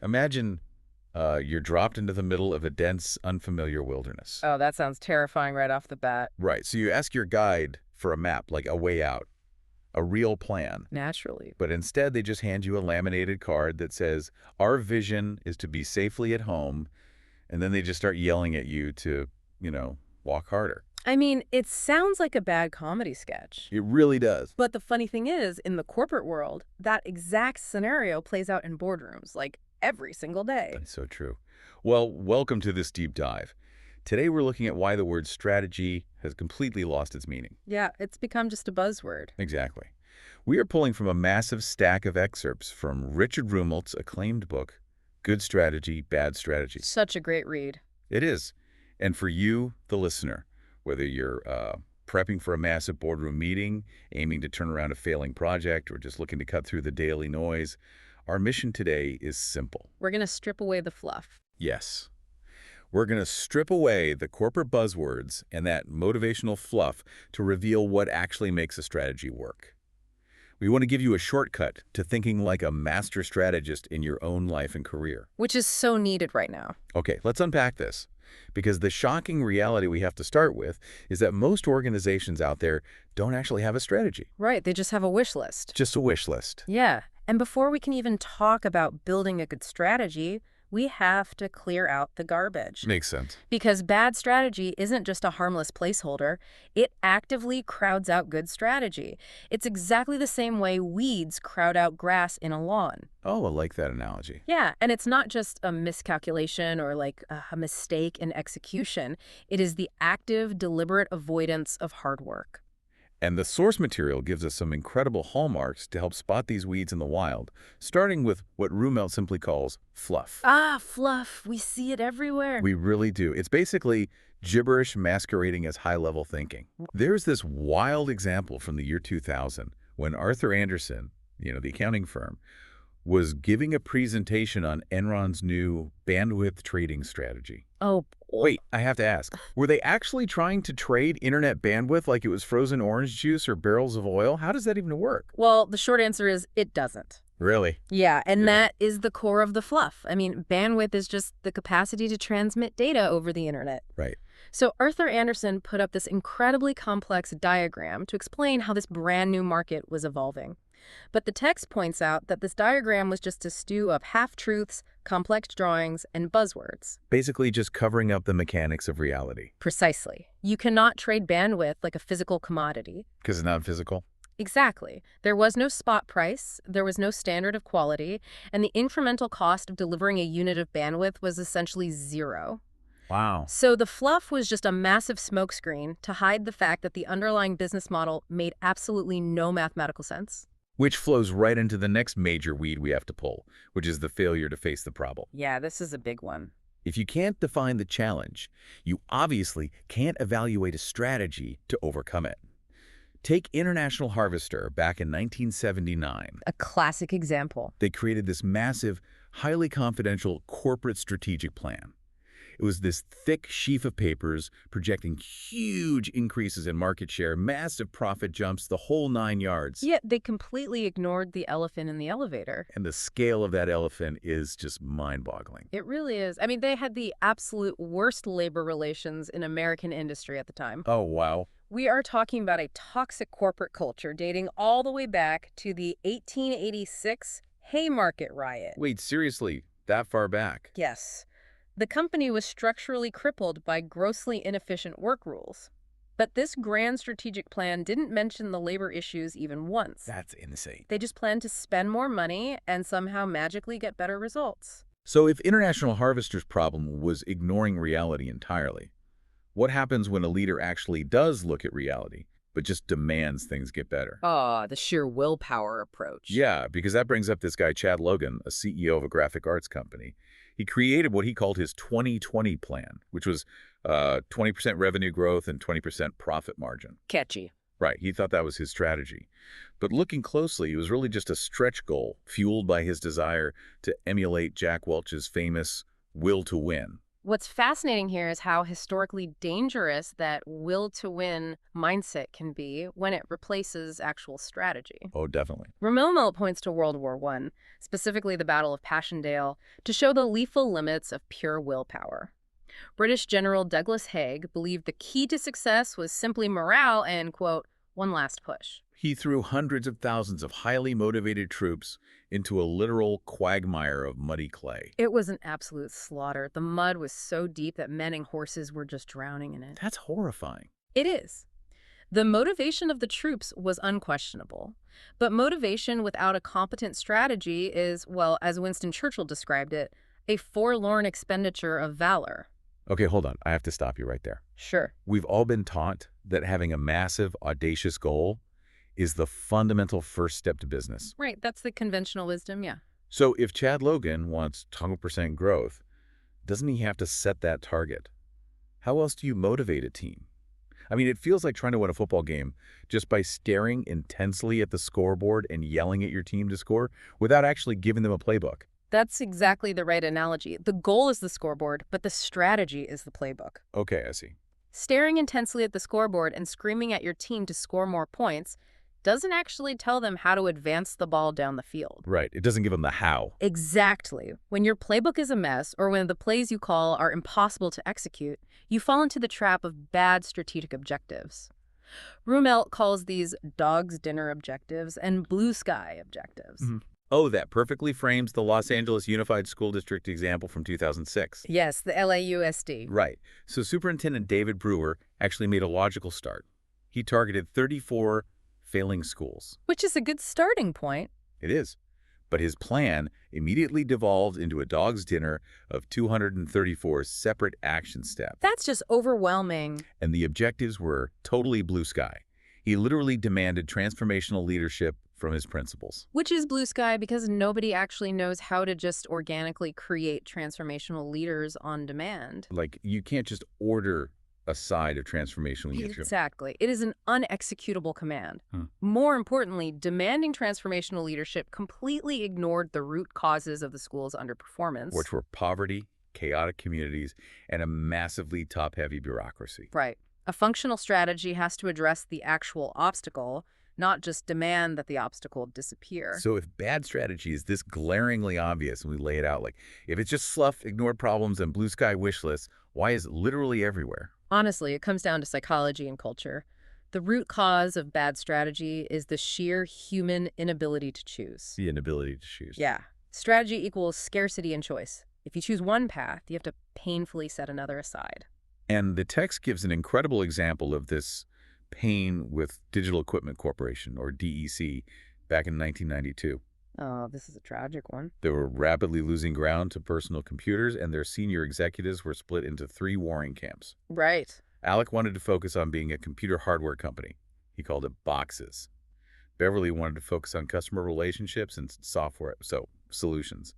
Imagine you're dropped into the middle of a dense, unfamiliar wilderness. Oh, that sounds terrifying right off the bat. Right, so you ask your guide for a map, like a way out, a real plan. Naturally. But instead, they just hand you a laminated card that says, our vision is to be safely at home, and then they just start yelling at you to, walk harder. I mean, it sounds like a bad comedy sketch. It really does. But the funny thing is, in the corporate world, that exact scenario plays out in boardrooms, like every single day. That's so true. Well, welcome to this deep dive. Today, we're looking at why the word strategy has completely lost its meaning. Yeah, it's become just a buzzword. Exactly. We are pulling from a massive stack of excerpts from Richard Rumelt's acclaimed book, Good Strategy, Bad Strategy. Such a great read. It is. And for you, the listener, whether you're prepping for a massive boardroom meeting, aiming to turn around a failing project, or just looking to cut through the daily noise, our mission today is simple. We're going to strip away the fluff. Yes. We're going to strip away the corporate buzzwords and that motivational fluff to reveal what actually makes a strategy work. We want to give you a shortcut to thinking like a master strategist in your own life and career. Which is so needed right now. Okay, let's unpack this. Because the shocking reality we have to start with is that most organizations out there don't actually have a strategy. Right, they just have a wish list. Just a wish list. Yeah, and before we can even talk about building a good strategy, we have to clear out the garbage. Makes sense. Because bad strategy isn't just a harmless placeholder. It actively crowds out good strategy. It's exactly the same way weeds crowd out grass in a lawn. Oh, I like that analogy. Yeah, and it's not just a miscalculation or like a mistake in execution. It is the active, deliberate avoidance of hard work. And the source material gives us some incredible hallmarks to help spot these weeds in the wild, starting with what Rumelt simply calls fluff. Ah, fluff. We see it everywhere. We really do. It's basically gibberish masquerading as high-level thinking. There's this wild example from the year 2000 when Arthur Andersen, the accounting firm, was giving a presentation on Enron's new bandwidth trading strategy. Oh, wait, I have to ask, were they actually trying to trade internet bandwidth like it was frozen orange juice or barrels of oil? How does that even work? well, the short answer is it doesn't. Really? Yeah, and that is the core of the fluff. I mean, bandwidth is just the capacity to transmit data over the internet. Right. So Arthur Andersen put up this incredibly complex diagram to explain how this brand new market was evolving. But the text points out that this diagram was just a stew of half-truths, complex drawings, and buzzwords. Basically just covering up the mechanics of reality. Precisely. You cannot trade bandwidth like a physical commodity. Because it's not physical? Exactly. There was no spot price, there was no standard of quality, and the incremental cost of delivering a unit of bandwidth was essentially zero. Wow. So the fluff was just a massive smokescreen to hide the fact that the underlying business model made absolutely no mathematical sense. Which flows right into the next major weed we have to pull, which is the failure to face the problem. Yeah, this is a big one. If you can't define the challenge, you obviously can't evaluate a strategy to overcome it. Take International Harvester back in 1979. A classic example. They created this massive, highly confidential corporate strategic plan. It was this thick sheaf of papers projecting huge increases in market share, massive profit jumps, the whole 9 yards. Yet they completely ignored the elephant in the elevator. And the scale of that elephant is just mind-boggling. It really is. I mean, they had the absolute worst labor relations in American industry at the time. Oh, wow. We are talking about a toxic corporate culture dating all the way back to the 1886 Haymarket riot. Wait, seriously, that far back? Yes. The company was structurally crippled by grossly inefficient work rules. But this grand strategic plan didn't mention the labor issues even once. That's insane. They just planned to spend more money and somehow magically get better results. So if International Harvester's problem was ignoring reality entirely, what happens when a leader actually does look at reality, but just demands things get better? The sheer willpower approach. Yeah, because that brings up this guy, Chad Logan, a CEO of a graphic arts company. He created what he called his 2020 plan, which was 20% revenue growth and 20% profit margin. Catchy. Right, he thought that was his strategy. But looking closely, it was really just a stretch goal fueled by his desire to emulate Jack Welch's famous will to win. What's fascinating here is how historically dangerous that will-to-win mindset can be when it replaces actual strategy. Oh, definitely. Rumelt points to World War I, specifically the Battle of Passchendaele, to show the lethal limits of pure willpower. British General Douglas Haig believed the key to success was simply morale and, quote, one last push. He threw hundreds of thousands of highly motivated troops into a literal quagmire of muddy clay. It was an absolute slaughter. The mud was so deep that men and horses were just drowning in it. That's horrifying. It is. The motivation of the troops was unquestionable. But motivation without a competent strategy is, well, as Winston Churchill described it, a forlorn expenditure of valor. Okay, hold on. I have to stop you right there. Sure. We've all been taught that having a massive, audacious goal is the fundamental first step to business. Right, that's the conventional wisdom, yeah. So if Chad Logan wants 20% growth, doesn't he have to set that target? How else do you motivate a team? I mean, it feels like trying to win a football game just by staring intensely at the scoreboard and yelling at your team to score without actually giving them a playbook. That's exactly the right analogy. The goal is the scoreboard, but the strategy is the playbook. Okay, I see. Staring intensely at the scoreboard and screaming at your team to score more points doesn't actually tell them how to advance the ball down the field. Right. It doesn't give them the how. Exactly. When your playbook is a mess or when the plays you call are impossible to execute, you fall into the trap of bad strategic objectives. Rumelt calls these dog's dinner objectives and blue sky objectives. Oh, that perfectly frames the Los Angeles Unified School District example from 2006. Yes, the LAUSD. Right. So Superintendent David Brewer actually made a logical start. He targeted 34 failing schools. Which is a good starting point. It is. But his plan immediately devolved into a dog's dinner of 234 separate action steps. That's just overwhelming. And the objectives were totally blue sky. He literally demanded transformational leadership from his principals. Which is blue sky because nobody actually knows how to just organically create transformational leaders on demand. Like, you can't just order a side of transformational leadership. Exactly. It is an unexecutable command. More importantly, demanding transformational leadership completely ignored the root causes of the school's underperformance. Which were poverty, chaotic communities, and a massively top-heavy bureaucracy. Right. A functional strategy has to address the actual obstacle, not just demand that the obstacle disappear. So if bad strategy is this glaringly obvious and we lay it out, like if it's just fluff, ignored problems, and blue sky wish lists, why is it literally everywhere? Honestly, it comes down to psychology and culture. The root cause of bad strategy is the sheer human inability to choose. The inability to choose. Yeah. Strategy equals scarcity and choice. If you choose one path, you have to painfully set another aside. And the text gives an incredible example of this pain with Digital Equipment Corporation, or DEC, back in 1992. Oh, this is a tragic one. They were rapidly losing ground to personal computers, and their senior executives were split into 3 warring camps. Right. Alec wanted to focus on being a computer hardware company. He called it boxes. Beverly wanted to focus on customer relationships and software, solutions.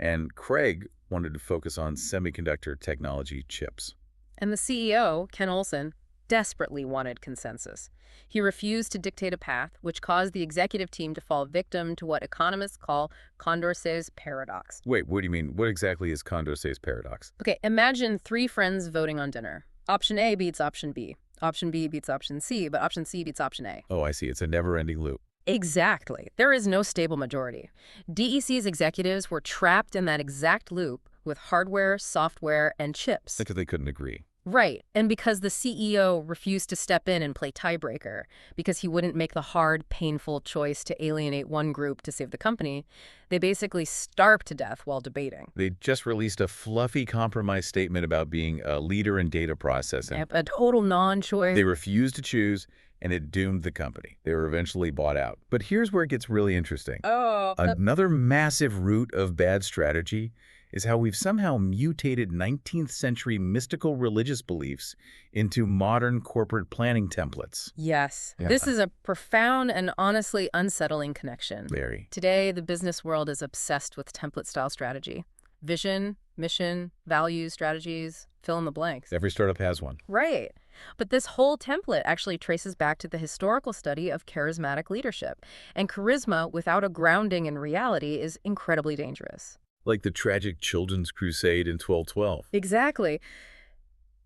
And Craig wanted to focus on semiconductor technology chips. And the CEO, Ken Olsen, desperately wanted consensus. He refused to dictate a path, which caused the executive team to fall victim to what economists call Condorcet's paradox. Wait, what do you mean? What exactly is Condorcet's paradox? Okay, imagine 3 friends voting on dinner. Option A beats option B. Option B beats option C, but option C beats option A. Oh, I see. It's a never-ending loop. Exactly. There is no stable majority. DEC's executives were trapped in that exact loop with hardware, software, and chips. Because they couldn't agree. Right. And because the CEO refused to step in and play tiebreaker, because he wouldn't make the hard, painful choice to alienate one group to save the company, they basically starved to death while debating. They just released a fluffy compromise statement about being a leader in data processing. Yep, a total non-choice. They refused to choose, and it doomed the company. They were eventually bought out. But here's where it gets really interesting. Another massive root of bad strategy is how we've somehow mutated 19th century mystical religious beliefs into modern corporate planning templates. Yes. Yeah. This is a profound and honestly unsettling connection. Very. Today, the business world is obsessed with template-style strategy. Vision, mission, values, strategies, fill in the blanks. Every startup has one. Right. But this whole template actually traces back to the historical study of charismatic leadership. And charisma without a grounding in reality is incredibly dangerous. Like the tragic children's crusade in 1212. Exactly.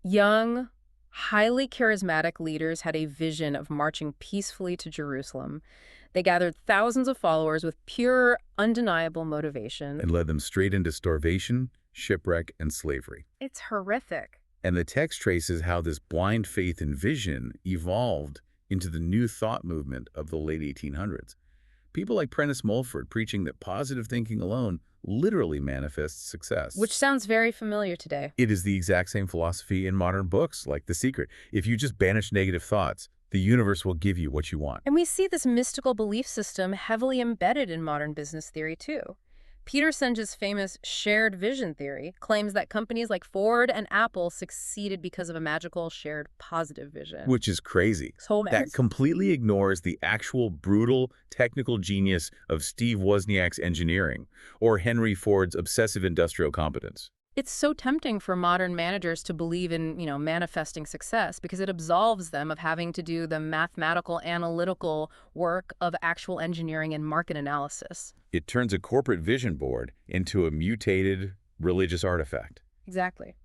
Young, highly charismatic leaders had a vision of marching peacefully to Jerusalem. They gathered thousands of followers with pure, undeniable motivation. And led them straight into starvation, shipwreck, and slavery. It's horrific. And the text traces how this blind faith and vision evolved into the new thought movement of the late 1800s. People like Prentice Mulford preaching that positive thinking alone literally manifests success. Which sounds very familiar today. It is the exact same philosophy in modern books, like The Secret. If you just banish negative thoughts, the universe will give you what you want. And we see this mystical belief system heavily embedded in modern business theory, too. Peter Senge's famous shared vision theory claims that companies like Ford and Apple succeeded because of a magical shared positive vision. Which is crazy. That completely ignores the actual brutal technical genius of Steve Wozniak's engineering or Henry Ford's obsessive industrial competence. It's so tempting for modern managers to believe in, manifesting success because it absolves them of having to do the mathematical, analytical work of actual engineering and market analysis. It turns a corporate vision board into a mutated religious artifact. Exactly.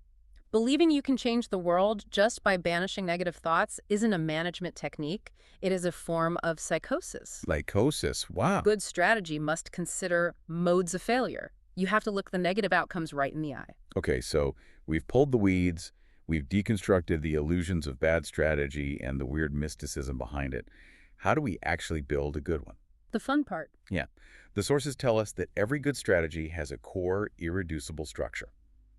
Believing you can change the world just by banishing negative thoughts isn't a management technique. It is a form of psychosis. Psychosis, wow. Good strategy must consider modes of failure. You have to look the negative outcomes right in the eye. Okay, so we've pulled the weeds, we've deconstructed the illusions of bad strategy and the weird mysticism behind it. How do we actually build a good one? The fun part. Yeah. The sources tell us that every good strategy has a core, irreducible structure.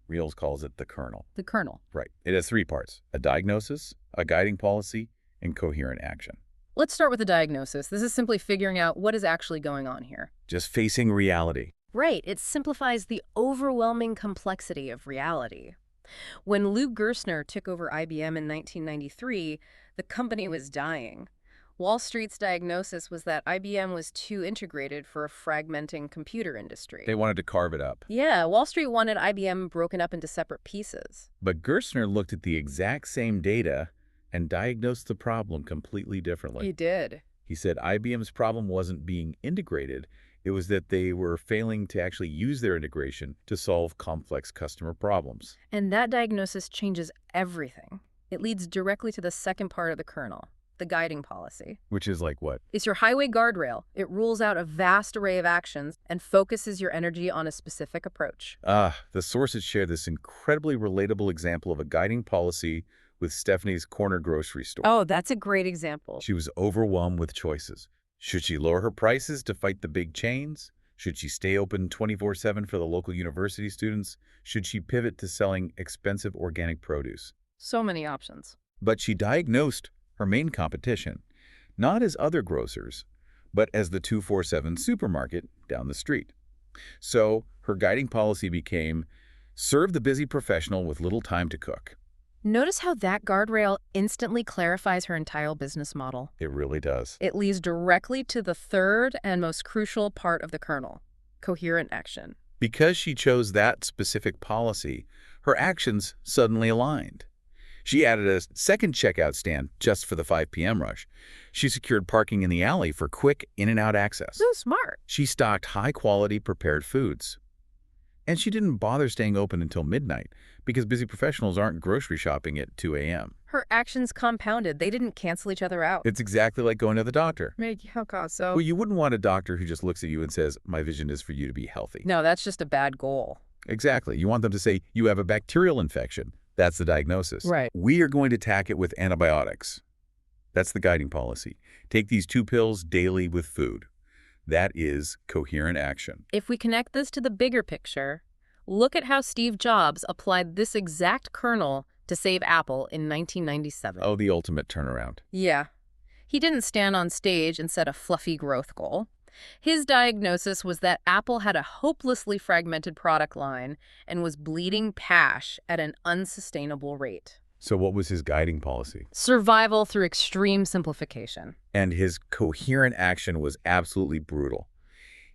Reels calls it the kernel. The kernel. Right. It has three parts: a diagnosis, a guiding policy, and coherent action. Let's start with the diagnosis. This is simply figuring out what is actually going on here. Just facing reality. Right. It simplifies the overwhelming complexity of reality. When Lou Gerstner took over IBM in 1993, the company was dying. Wall Street's diagnosis was that IBM was too integrated for a fragmenting computer industry. They wanted to carve it up. Yeah, Wall Street wanted IBM broken up into separate pieces. But Gerstner looked at the exact same data and diagnosed the problem completely differently. He did. He said IBM's problem wasn't being integrated. It was that they were failing to actually use their integration to solve complex customer problems. And that diagnosis changes everything. It leads directly to the second part of the kernel, the guiding policy. Which is like what? It's your highway guardrail. It rules out a vast array of actions and focuses your energy on a specific approach. The sources share this incredibly relatable example of a guiding policy with Stephanie's corner grocery store. Oh, that's a great example. She was overwhelmed with choices. Should she lower her prices to fight the big chains? Should she stay open 24/7 for the local university students? Should she pivot to selling expensive organic produce? So many options. But she diagnosed her main competition, not as other grocers, but as the 247 supermarket down the street. So her guiding policy became, serve the busy professional with little time to cook. Notice how that guardrail instantly clarifies her entire business model. It really does. It leads directly to the third and most crucial part of the kernel, coherent action. Because she chose that specific policy, her actions suddenly aligned. She added a second checkout stand just for the 5 p.m. rush. She secured parking in the alley for quick in-and-out access. So smart. She stocked high-quality prepared foods. And she didn't bother staying open until midnight because busy professionals aren't grocery shopping at 2 a.m. Her actions compounded. They didn't cancel each other out. It's exactly like going to the doctor. So. Well, you wouldn't want a doctor who just looks at you and says, my vision is for you to be healthy. No, that's just a bad goal. Exactly. You want them to say, you have a bacterial infection. That's the diagnosis. Right. We are going to attack it with antibiotics. That's the guiding policy. Take these 2 pills daily with food. That is coherent action. If we connect this to the bigger picture, look at how Steve Jobs applied this exact kernel to save Apple in 1997. Oh, the ultimate turnaround. Yeah. He didn't stand on stage and set a fluffy growth goal. His diagnosis was that Apple had a hopelessly fragmented product line and was bleeding cash at an unsustainable rate. So what was his guiding policy? Survival through extreme simplification. And his coherent action was absolutely brutal.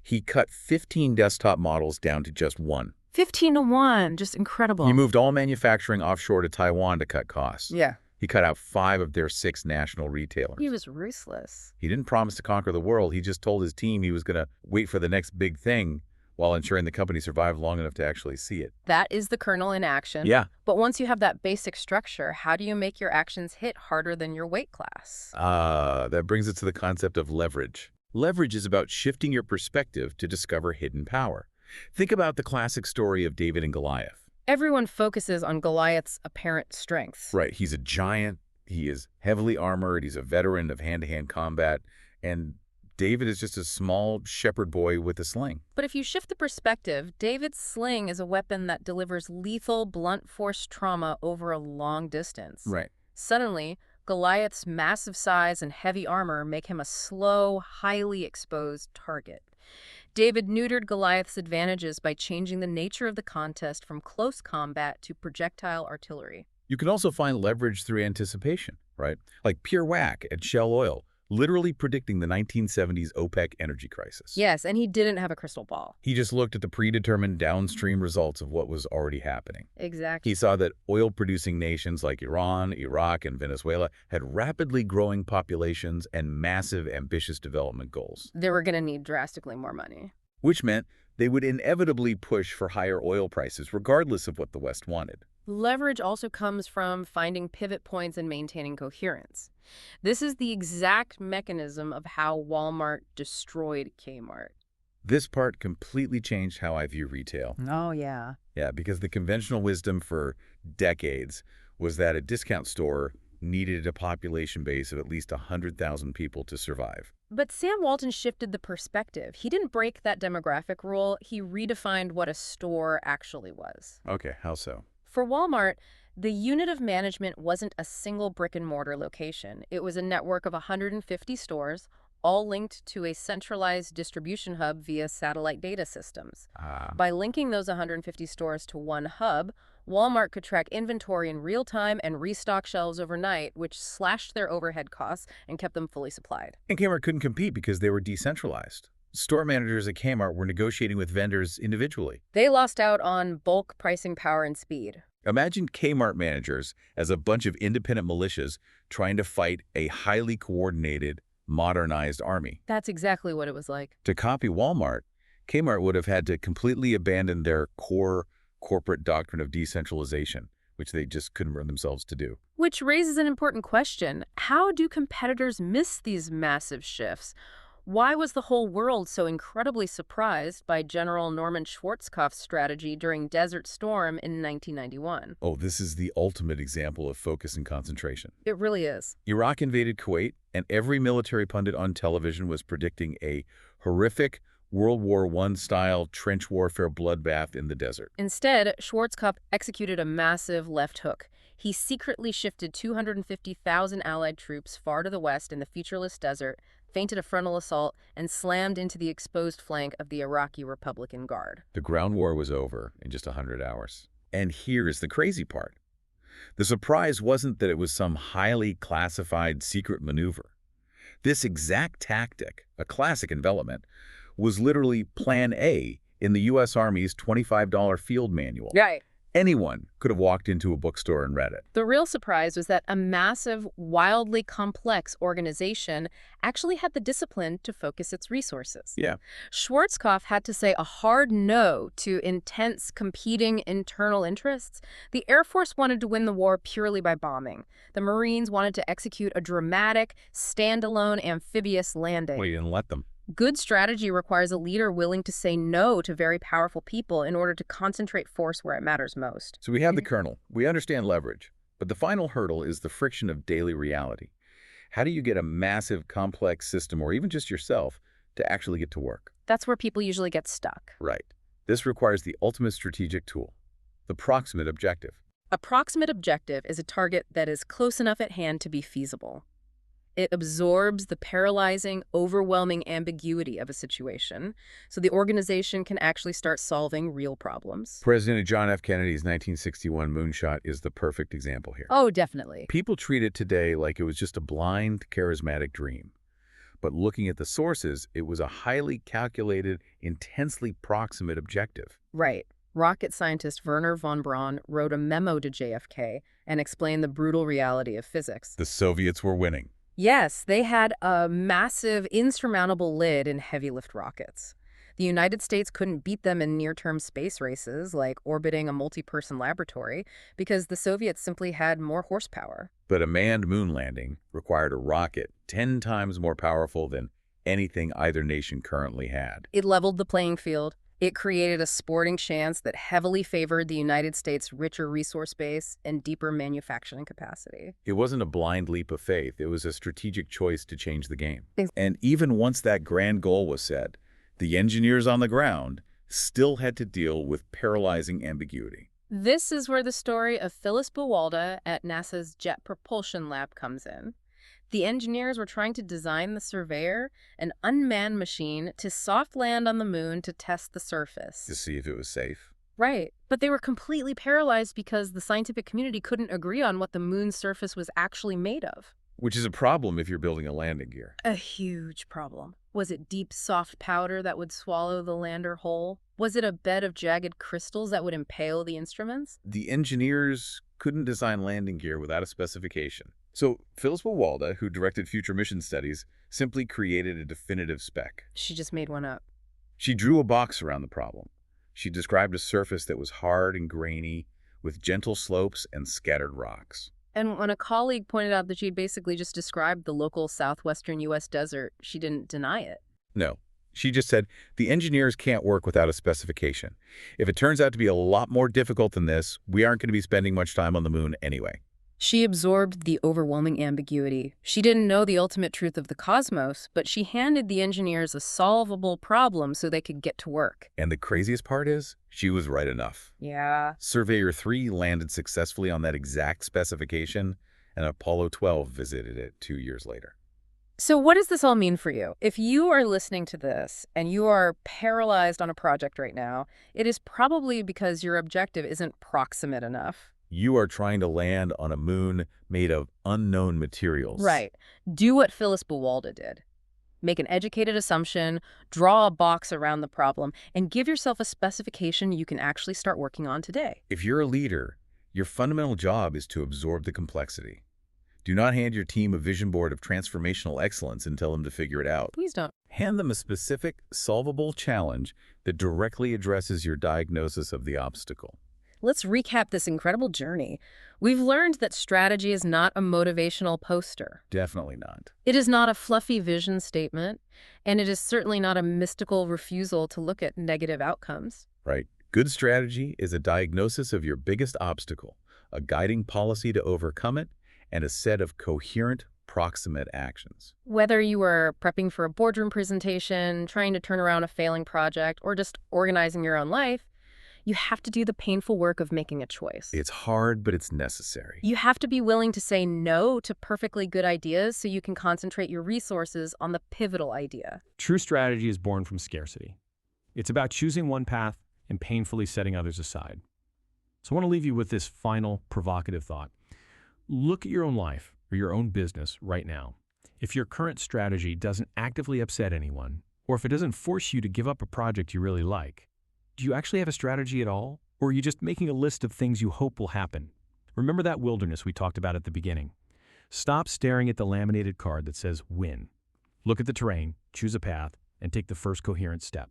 He cut 15 desktop models down to just one. 15-to-1, just incredible. He moved all manufacturing offshore to Taiwan to cut costs. Yeah. He cut out 5 of their 6 national retailers. He was ruthless. He didn't promise to conquer the world. He just told his team he was going to wait for the next big thing while ensuring the company survived long enough to actually see it. That is the kernel in action. Yeah. But once you have that basic structure, how do you make your actions hit harder than your weight class? That brings us to the concept of leverage. Leverage is about shifting your perspective to discover hidden power. Think about the classic story of David and Goliath. Everyone focuses on Goliath's apparent strengths. Right, he's a giant, he is heavily armored, he's a veteran of hand-to-hand combat, and David is just a small shepherd boy with a sling. But if you shift the perspective, David's sling is a weapon that delivers lethal, blunt force trauma over a long distance. Right. Suddenly, Goliath's massive size and heavy armor make him a slow, highly exposed target. David neutered Goliath's advantages by changing the nature of the contest from close combat to projectile artillery. You can also find leverage through anticipation, right? Like Pure Whack at Shell Oil, literally predicting the 1970s OPEC energy crisis. Yes, and he didn't have a crystal ball. He just looked at the predetermined downstream results of what was already happening. Exactly. He saw that oil-producing nations like Iran, Iraq, and Venezuela had rapidly growing populations and massive, ambitious development goals, They were going to need drastically more money. which meant they would inevitably push for higher oil prices regardless of what the West wanted. Leverage also comes from finding pivot points and maintaining coherence. This is the exact mechanism of how Walmart destroyed Kmart. This part completely changed how I view retail. Oh, yeah. Yeah, because the conventional wisdom for decades was that a discount store needed a population base of at least 100,000 people to survive. But Sam Walton shifted the perspective. He didn't break that demographic rule. He redefined what a store actually was. Okay, how so? For Walmart, the unit of management wasn't a single brick-and-mortar location. It was a network of 150 stores, all linked to a centralized distribution hub via satellite data systems. By linking those 150 stores to one hub, Walmart could track inventory in real time and restock shelves overnight, which slashed their overhead costs and kept them fully supplied. And Kmart couldn't compete because they were decentralized. Store managers at Kmart were negotiating with vendors individually. They lost out on bulk pricing power and speed. Imagine Kmart managers as a bunch of independent militias trying to fight a highly coordinated, modernized army. That's exactly what it was like. To copy Walmart, Kmart would have had to completely abandon their core corporate doctrine of decentralization, which they just couldn't bring themselves to do. Which raises an important question. How do competitors miss these massive shifts? Why was the whole world so incredibly surprised by General Norman Schwarzkopf's strategy during Desert Storm in 1991? Oh, this is the ultimate example of focus and concentration. It really is. Iraq invaded Kuwait, and every military pundit on television was predicting a horrific World War I-style trench warfare bloodbath in the desert. Instead, Schwarzkopf executed a massive left hook. He secretly shifted 250,000 Allied troops far to the west in the featureless desert, feinted a frontal assault, and slammed into the exposed flank of the Iraqi Republican Guard. The ground war was over in just 100 hours. And here is the crazy part. The surprise wasn't that it was some highly classified secret maneuver. This exact tactic, a classic in development, was literally Plan A in the U.S. Army's $25 field manual. Right. Anyone could have walked into a bookstore and read it. The real surprise was that a massive, wildly complex organization actually had the discipline to focus its resources. Yeah. Schwarzkopf had to say a hard no to intense, competing internal interests. The Air Force wanted to win the war purely by bombing. The Marines wanted to execute a dramatic, standalone amphibious landing. Well, you didn't let them. Good strategy requires a leader willing to say no to very powerful people in order to concentrate force where it matters most. So we have the kernel. We understand leverage. But the final hurdle is the friction of daily reality. How do you get a massive, complex system, or even just yourself, to actually get to work? That's where people usually get stuck. Right. This requires the ultimate strategic tool, the proximate objective. A proximate objective is a target that is close enough at hand to be feasible. It absorbs the paralyzing, overwhelming ambiguity of a situation, so the organization can actually start solving real problems. President John F. Kennedy's 1961 moonshot is the perfect example here. Oh, definitely. People treat it today like it was just a blind, charismatic dream. But looking at the sources, it was a highly calculated, intensely proximate objective. Right. Rocket scientist Wernher von Braun wrote a memo to JFK and explained the brutal reality of physics. The Soviets were winning. Yes, they had a massive, insurmountable lid in heavy-lift rockets. The United States couldn't beat them in near-term space races, like orbiting a multi-person laboratory, because the Soviets simply had more horsepower. But a manned moon landing required a rocket 10 times more powerful than anything either nation currently had. It leveled the playing field. It created a sporting chance that heavily favored the United States' richer resource base and deeper manufacturing capacity. It wasn't a blind leap of faith. It was a strategic choice to change the game. Ex- And even once that grand goal was set, the engineers on the ground still had to deal with paralyzing ambiguity. This is where the story of Phyllis Buwalda at NASA's Jet Propulsion Lab comes in. The engineers were trying to design the Surveyor, an unmanned machine, to soft land on the moon to test the surface. To see if it was safe. Right. But they were completely paralyzed because the scientific community couldn't agree on what the moon's surface was actually made of. Which is a problem if you're building a landing gear. A huge problem. Was it deep, soft powder that would swallow the lander whole? Was it a bed of jagged crystals that would impale the instruments? The engineers couldn't design landing gear without a specification. So Phyllis Buwalda, who directed future mission studies, simply created a definitive spec. She just made one up. She drew a box around the problem. She described a surface that was hard and grainy, with gentle slopes and scattered rocks. And when a colleague pointed out that she'd basically just described the local southwestern U.S. desert, she didn't deny it. No, she just said, the engineers can't work without a specification. If it turns out to be a lot more difficult than this, we aren't going to be spending much time on the moon anyway. She absorbed the overwhelming ambiguity. She didn't know the ultimate truth of the cosmos, but she handed the engineers a solvable problem so they could get to work. And the craziest part is, she was right enough. Yeah. Surveyor 3 landed successfully on that exact specification, and Apollo 12 visited it 2 years later. So what does this all mean for you? If you are listening to this and you are paralyzed on a project right now, it is probably because your objective isn't proximate enough. You are trying to land on a moon made of unknown materials. Right. Do what Phyllis Buwalda did. Make an educated assumption, draw a box around the problem, and give yourself a specification you can actually start working on today. If you're a leader, your fundamental job is to absorb the complexity. Do not hand your team a vision board of transformational excellence and tell them to figure it out. Please don't. Hand them a specific, solvable challenge that directly addresses your diagnosis of the obstacle. Let's recap this incredible journey. We've learned that strategy is not a motivational poster. Definitely not. It is not a fluffy vision statement, and it is certainly not a mystical refusal to look at negative outcomes. Right. Good strategy is a diagnosis of your biggest obstacle, a guiding policy to overcome it, and a set of coherent, proximate actions. Whether you are prepping for a boardroom presentation, trying to turn around a failing project, or just organizing your own life, you have to do the painful work of making a choice. It's hard, but it's necessary. You have to be willing to say no to perfectly good ideas so you can concentrate your resources on the pivotal idea. True strategy is born from scarcity. It's about choosing one path and painfully setting others aside. So I want to leave you with this final provocative thought. Look at your own life or your own business right now. If your current strategy doesn't actively upset anyone, or if it doesn't force you to give up a project you really like, do you actually have a strategy at all? Or are you just making a list of things you hope will happen? Remember that wilderness we talked about at the beginning. Stop staring at the laminated card that says win. Look at the terrain, choose a path, and take the first coherent step.